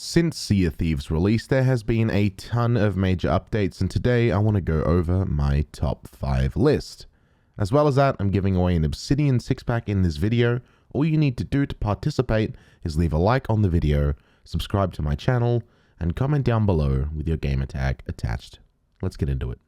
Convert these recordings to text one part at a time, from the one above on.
Since Sea of Thieves release, there has been a ton of major updates, and today I want to go over my top 5 list. As well as that, I'm giving away an Obsidian 6-pack in this video. All you need to do to participate is leave a like on the video, subscribe to my channel, and comment down below with your gamer tag attached. Let's get into it.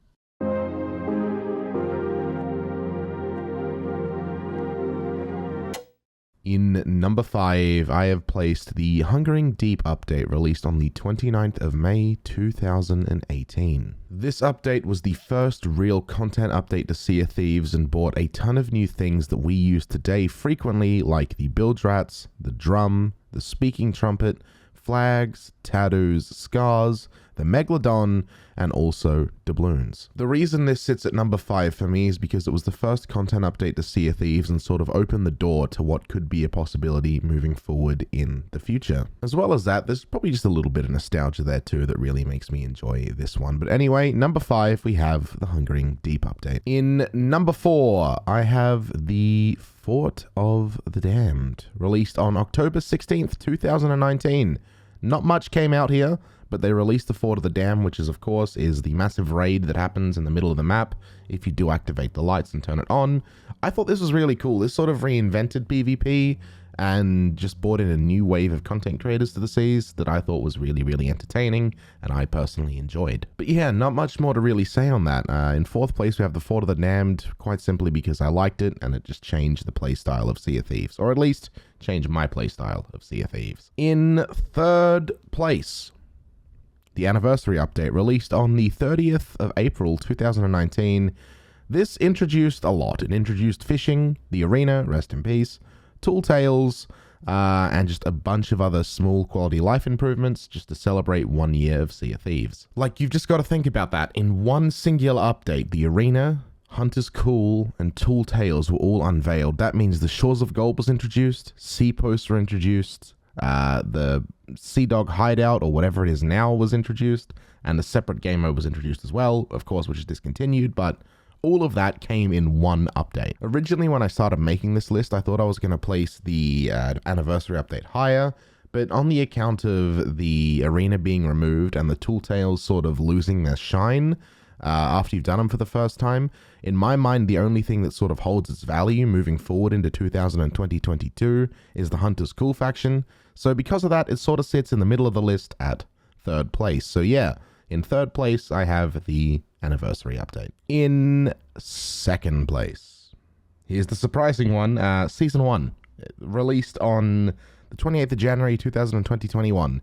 In number 5, I have placed the Hungering Deep update released on the 29th of May 2018. This update was the first real content update to Sea of Thieves and brought a ton of new things that we use today frequently, like the bilge rats, the drum, the speaking trumpet, flags, tattoos, scars, the megalodon, and also doubloons. The reason this sits at number 5 for me is because it was the first content update to Sea of Thieves and sort of opened the door to what could be a possibility moving forward in the future. As well as that, there's probably just a little bit of nostalgia there too that really makes me enjoy this one. But anyway, number 5, we have the Hungering Deep update. In number 4, I have the Fort of the Damned, released on October 16th, 2019. Not much came out here, but they released the Fort of the Damned, which is, of course, is the massive raid that happens in the middle of the map if you do activate the lights and turn it on. I thought this was really cool. This sort of reinvented PvP and just brought in a new wave of content creators to the seas that I thought was really, really entertaining, and I personally enjoyed. But yeah, not much more to really say on that. In 4th place, we have the Fort of the Damned, quite simply because I liked it, and it just changed the playstyle of Sea of Thieves, or at least changed my playstyle of Sea of Thieves. In 3rd place, the Anniversary update, released on the 30th of April 2019. This introduced a lot. It introduced fishing, the arena, rest in peace, tool tails, and just a bunch of other small quality life improvements just to celebrate 1 year of Sea of Thieves. Like, you've just got to think about that. In one singular update, the arena, Hunter's Cool, and Tool Tails were all unveiled. That means the Shores of Gold was introduced, Sea Posts were introduced, the Sea Dog Hideout, or whatever it is now, was introduced, and the separate game mode was introduced as well, of course, which is discontinued, but all of that came in one update. Originally, when I started making this list, I thought I was going to place the Anniversary update higher, but on the account of the arena being removed and the Tool Tails sort of losing their shine after you've done them for the first time, in my mind, the only thing that sort of holds its value moving forward into 2022 is the Hunter's Cool faction. So because of that, it sort of sits in the middle of the list at 3rd place. So yeah, in 3rd place, I have the Anniversary update. In 2nd place, here's the surprising one, Season 1, released on the 28th of January 2021.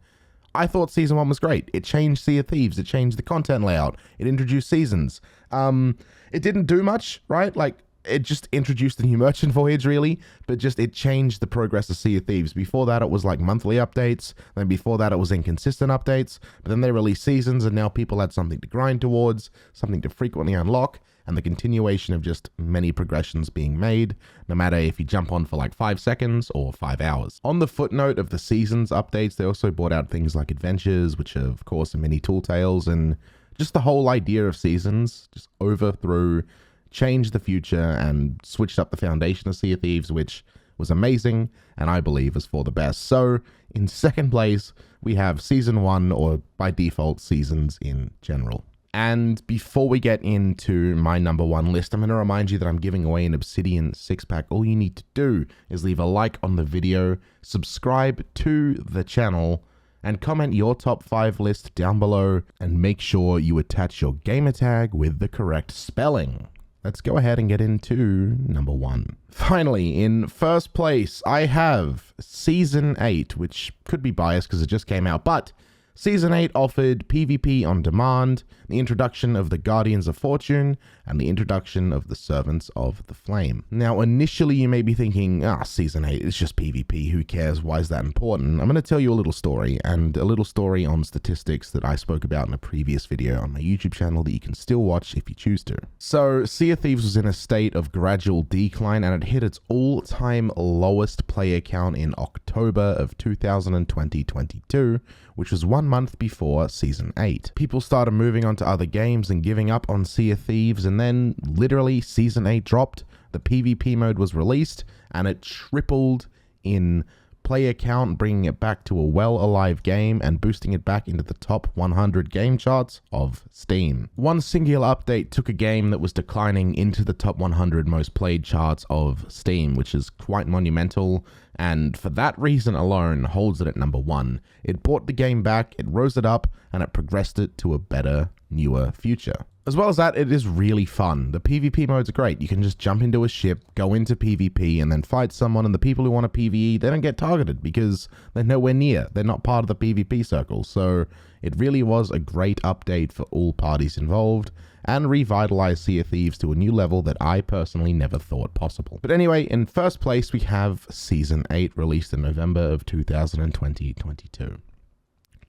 I thought Season 1 was great. It changed Sea of Thieves. It changed the content layout. It introduced seasons. It didn't do much, right? Like, it just introduced the new merchant voyage, really, but just it changed the progress of Sea of Thieves. Before that, it was like monthly updates. Then before that, it was inconsistent updates. But then they released seasons, and now people had something to grind towards, something to frequently unlock, and the continuation of just many progressions being made, no matter if you jump on for like 5 seconds or 5 hours. On the footnote of the seasons updates, they also brought out things like adventures, which are, of course, are mini tool tales, and just the whole idea of seasons just overthrew, changed the future, and switched up the foundation of Sea of Thieves, which was amazing, and I believe is for the best. So, in 2nd place, we have Season 1, or by default, seasons in general. And before we get into my number 1 list, I'm going to remind you that I'm giving away an Obsidian 6-pack. All you need to do is leave a like on the video, subscribe to the channel, and comment your top 5 list down below, and make sure you attach your gamer tag with the correct spelling. Let's go ahead and get into number 1. Finally, in 1st place, I have Season 8, which could be biased because it just came out, but Season 8 offered PvP on demand, the introduction of the Guardians of Fortune, and the introduction of the Servants of the Flame. Now, initially you may be thinking, Season 8 is just PvP, who cares, why is that important? I'm going to tell you a little story, and a little story on statistics that I spoke about in a previous video on my YouTube channel that you can still watch if you choose to. So, Sea of Thieves was in a state of gradual decline, and it hit its all-time lowest player count in October of 2022, which was 1 month before Season 8. People started moving on to other games and giving up on Sea of Thieves, and then literally Season 8 dropped, the PvP mode was released, and it tripled in player count, bringing it back to a well-alive game and boosting it back into the top 100 game charts of Steam. One singular update took a game that was declining into the top 100 most played charts of Steam, which is quite monumental, and for that reason alone holds it at number 1. It brought the game back, it rose it up, and it progressed it to a better, newer future. As well as that, it is really fun. The PvP modes are great. You can just jump into a ship, go into PvP, and then fight someone, and the people who want to PvE, they don't get targeted because they're nowhere near. They're not part of the PvP circle. So it really was a great update for all parties involved, and revitalized Sea of Thieves to a new level that I personally never thought possible. But anyway, in first place, we have Season 8, released in November of 2022.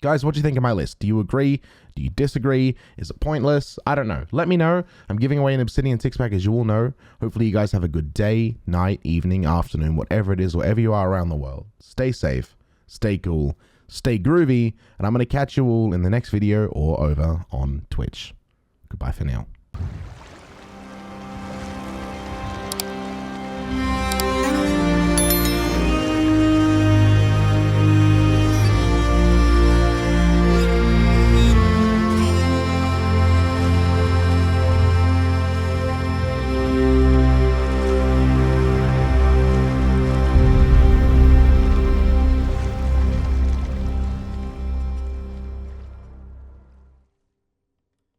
Guys, what do you think of my list? Do you agree? Do you disagree? Is it pointless? I don't know. Let me know. I'm giving away an Obsidian 6-pack, as you all know. Hopefully you guys have a good day, night, evening, afternoon, whatever it is, wherever you are around the world. Stay safe, stay cool, stay groovy, and I'm going to catch you all in the next video or over on Twitch. Goodbye for now.